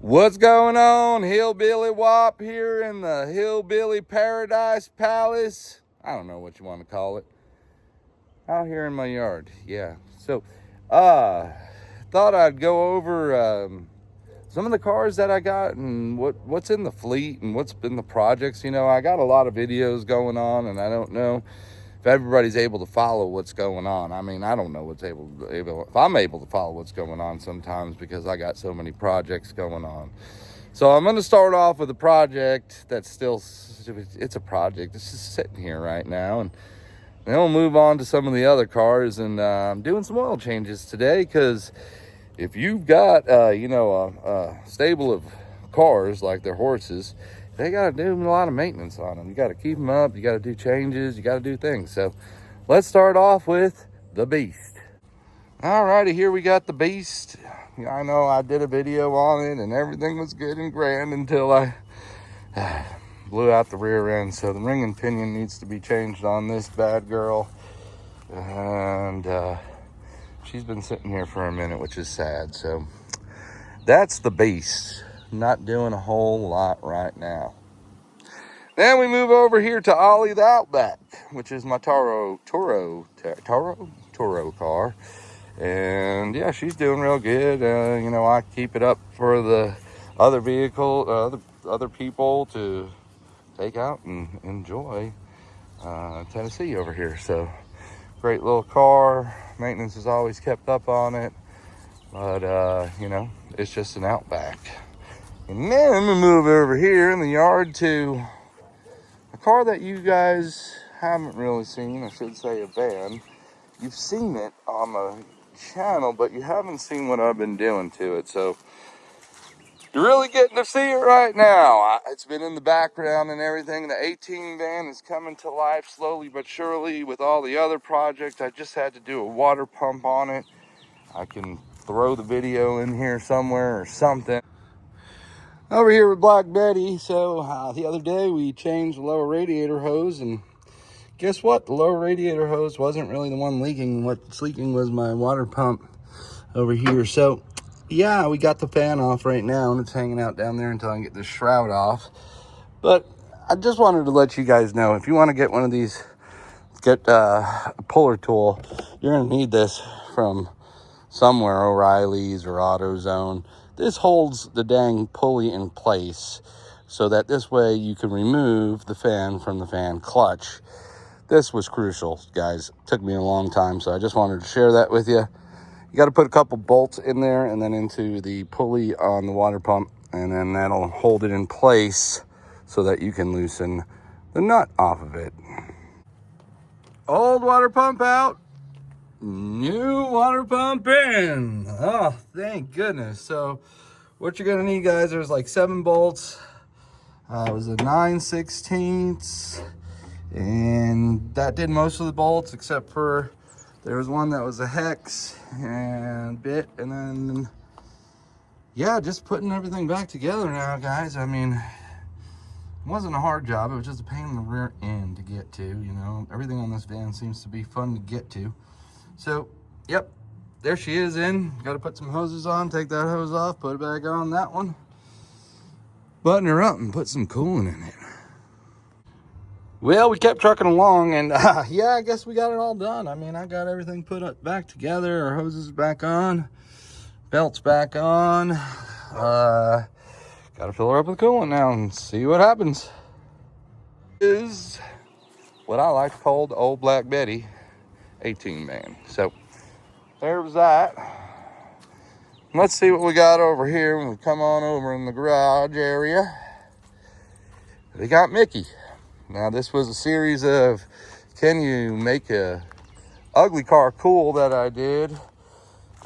What's going on? Hillbilly W.O.P here in the Hillbilly Paradise Palace. I don't know what you want to call it. Out here in my yard. Yeah. So, thought I'd go over some of the cars that I got and what's in the fleet and what's been the projects. You know, I got a lot of videos going on, and I don't know if everybody's able to follow what's going on. I mean, I don't know if I'm able to follow what's going on sometimes because I got so many projects going on. So I'm going to start off with a project that's still, it's a project. It's just sitting here right now. And then we'll move on to some of the other cars. And I'm doing some oil changes today because if you've got, a stable of cars like their horses, they got to do a lot of maintenance on them. You got to keep them up. You got to do changes. You got to do things. So let's start off with the Beast. All righty, here we got the Beast. I know I did a video on it and everything was good and grand until I blew out the rear end. So the ring and pinion needs to be changed on this bad girl. And she's been sitting here for a minute, which is sad. So that's the Beast. Not doing a whole lot right now. Then we move over here to Ollie the Outback, which is my Toro car. And yeah, she's doing real good. I keep it up for the other other people to take out and enjoy Tennessee over here. So great little car. Maintenance is always kept up on it. But, it's just an Outback. And then we move over here in the yard to a car that you guys haven't really seen. I should say a van. You've seen it on the channel, but you haven't seen what I've been doing to it. So you're really getting to see it right now. It's been in the background and everything. The 18 van is coming to life slowly but surely with all the other projects. I just had to do a water pump on it. I can throw the video in here somewhere or something. Over here with Black Betty. So the other day we changed the lower radiator hose, and guess what? The lower radiator hose wasn't really the one leaking. What's leaking was my water pump over here. So yeah, we got the fan off right now and it's hanging out down there until I can get this shroud off. But I just wanted to let you guys know, if you want to get one of these, get a puller tool, you're going to need this from somewhere, O'Reilly's or AutoZone. This holds the dang pulley in place so that this way you can remove the fan from the fan clutch. This was crucial, guys. It took me a long time, so I just wanted to share that with you. You got to put a couple bolts in there and then into the pulley on the water pump, and then that'll hold it in place so that you can loosen the nut off of it. Old water pump out, new water pump in. Oh, thank goodness. So what you're going to need, guys, there's like 7 bolts. It was a 9/16, and that did most of the bolts except for there was one that was a hex and bit, and then, yeah, just putting everything back together now, guys. I mean, it wasn't a hard job. It was just a pain in the rear end to get to, Everything on this van seems to be fun to get to. So, yep, there she is in. Got to put some hoses on, take that hose off, put it back on that one. Button her up and put some coolant in it. Well, we kept trucking along, and yeah, I guess we got it all done. I mean, I got everything put back together. Our hoses back on, belts back on. Got to fill her up with coolant now and see what happens. Is what I like to call the old Black Betty 18 man. So there was that. Let's see what we got over here when we come on over in the garage area. We got Mickey. Now, this was a series of can you make a ugly car cool that I did.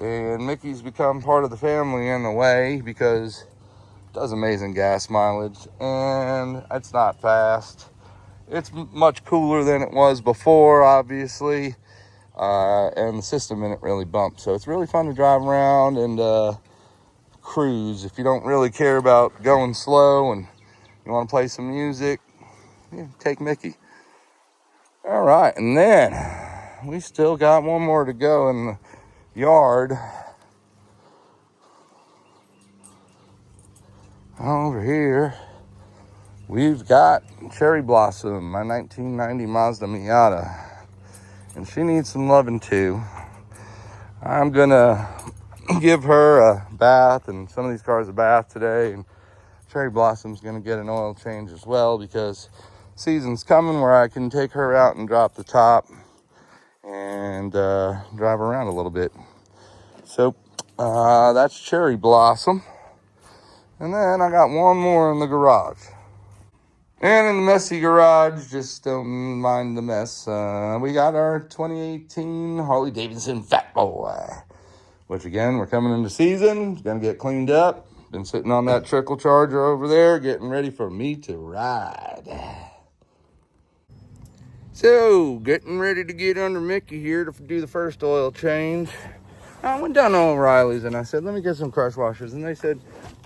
And Mickey's become part of the family in a way because it does amazing gas mileage and it's not fast. It's much cooler than it was before, obviously. And the system in it really bumps. So it's really fun to drive around and cruise. If you don't really care about going slow and you want to play some music, yeah, take Mickey. All right, and then we still got one more to go in the yard. Over here, we've got Cherry Blossom, my 1990 Mazda Miata. And she needs some loving too. I'm gonna give her a bath and some of these cars a bath today. And Cherry Blossom's gonna get an oil change as well, because season's coming where I can take her out and drop the top and drive around a little bit. So that's Cherry Blossom. And then I got one more in the garage. And in the messy garage, just don't mind the mess, we got our 2018 Harley Davidson Fat Boy, which again, we're coming into season. It's gonna get cleaned up. Been sitting on that trickle charger over there, getting ready for me to ride. So, getting ready to get under Mickey here to do the first oil change. I went down to O'Reilly's and I said, let me get some crush washers. And they said,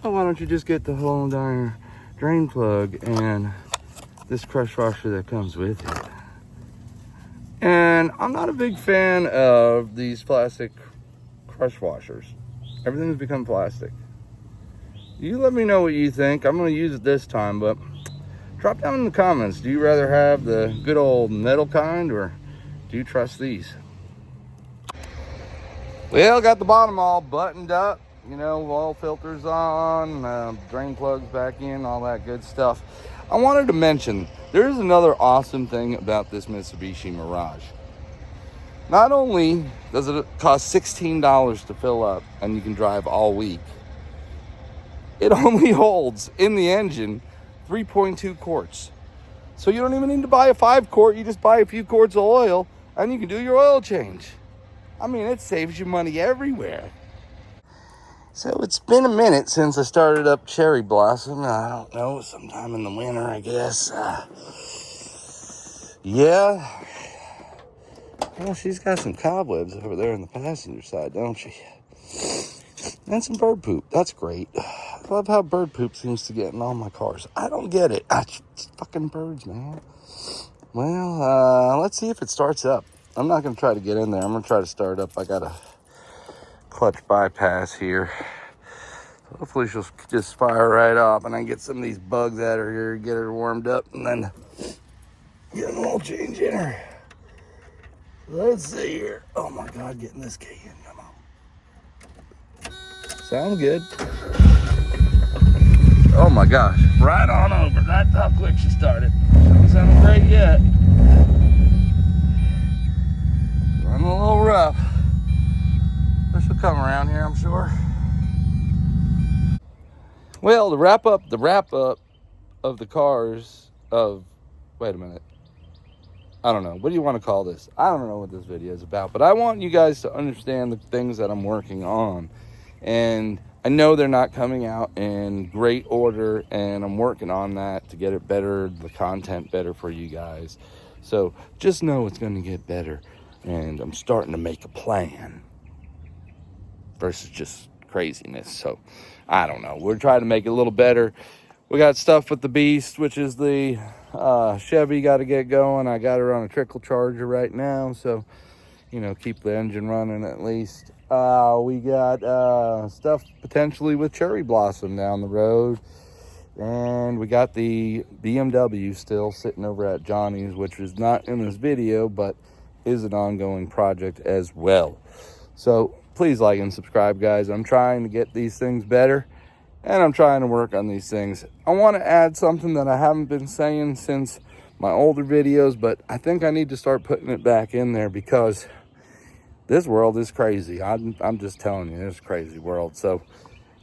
oh, why don't you just get the whole entire drain plug and this crush washer that comes with it. And I'm not a big fan of these plastic crush washers. Everything's become plastic. You let me know what you think. I'm going to use it this time, but drop down in the comments. Do you rather have the good old metal kind, or do you trust these? Well, got the bottom all buttoned up. You know, oil filters on, drain plugs back in, all that good stuff. I wanted to mention, there's another awesome thing about this Mitsubishi Mirage. Not only does it cost $16 to fill up and you can drive all week, it only holds in the engine 3.2 quarts. So you don't even need to buy a 5 quart, you just buy a few quarts of oil and you can do your oil change. I mean, it saves you money everywhere. So it's been a minute since I started up Cherry Blossom. I don't know, sometime in the winter, I guess. Yeah. Well, she's got some cobwebs over there on the passenger side, don't she? And some bird poop. That's great. I love how bird poop seems to get in all my cars. I don't get it. It's fucking birds, man. Well, let's see if it starts up. I'm not going to try to get in there. I'm going to try to start up. I got a clutch bypass here. Hopefully she'll just fire right off and I can get some of these bugs out of here, get her warmed up, and then get an oil change in her. Let's see here. Oh my God, getting this key in. Come on. Sounds good. Oh my gosh, right on over. That's how quick she started. Doesn't sound great yet. Running a little rough. But she'll come around here, I'm sure. Well, the wrap up of the cars of, wait a minute. I don't know. What do you want to call this? I don't know what this video is about, but I want you guys to understand the things that I'm working on. And I know they're not coming out in great order, and I'm working on that to get it better, the content better for you guys. So just know it's going to get better, and I'm starting to make a plan versus just craziness. So I don't know. We're trying to make it a little better. We got stuff with the Beast, which is the Chevy, got to get going. I got her on a trickle charger right now, so, you know, keep the engine running at least. We got stuff potentially with Cherry Blossom down the road. And we got the BMW still sitting over at Johnny's, which is not in this video, but is an ongoing project as well. So please like and subscribe, guys. I'm trying to get these things better, and I'm trying to work on these things. I want to add something that I haven't been saying since my older videos, but I think I need to start putting it back in there because this world is crazy. I'm just telling you, it's a crazy world. So,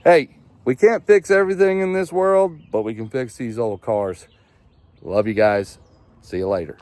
hey, we can't fix everything in this world, but we can fix these old cars. Love you guys. See you later.